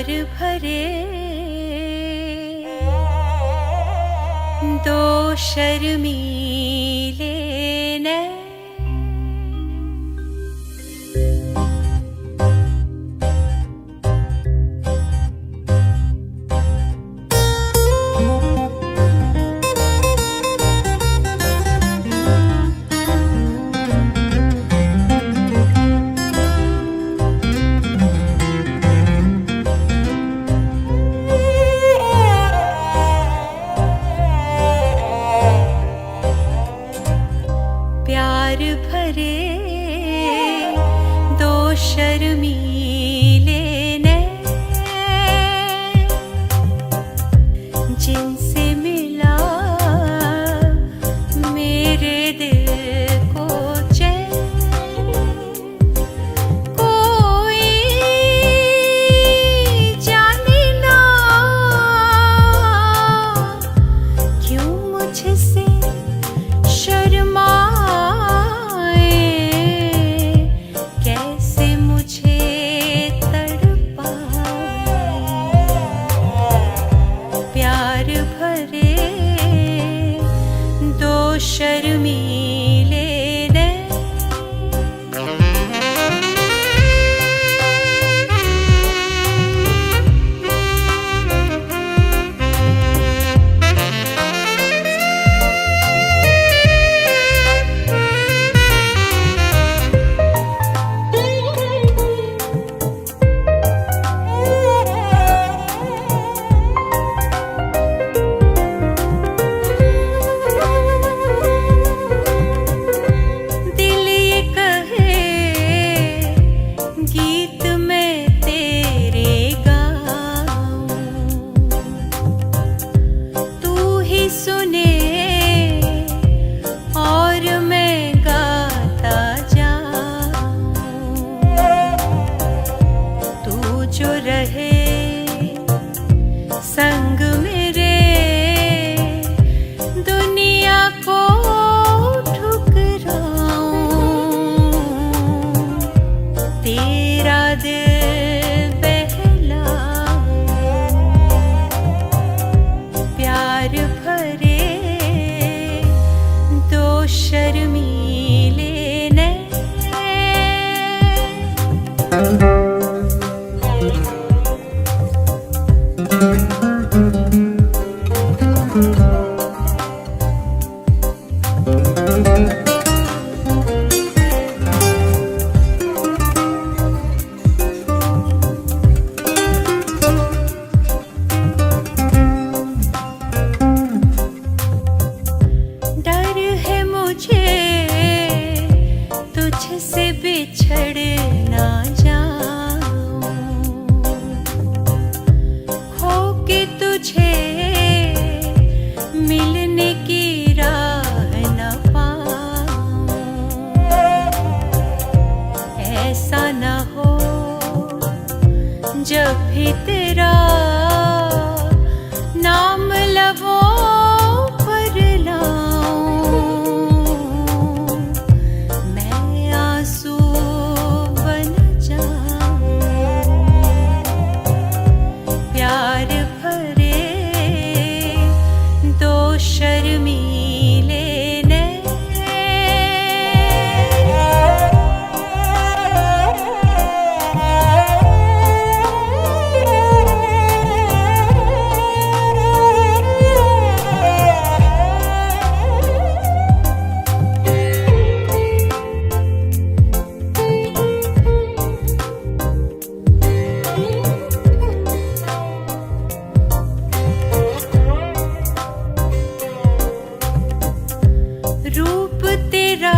प्यार भरे दो शर्मीले नैन, प्यार भरे दो शर्मीले नैन, जिनसे मिला मेरे दिल को चैन। कोई जाने ना क्यों मुझसे शर्मा, शर्मीले नैन। जो रहे संग मेरे, दुनिया को ठुकराऊं, तेरा दिल बहलाऊं। प्यार भरे दो शर्मीले नैन, डर है मुझे तुझसे बिछड़ ना जाऊं, खो के तुझे मिलने की राह न पाऊं। ऐसा न हो जब भी तेरा नाम लबों पर लाऊं, मैं आंसू बन जाऊं। प्यार भरे दो शर्मीले नैन, रूप तेरा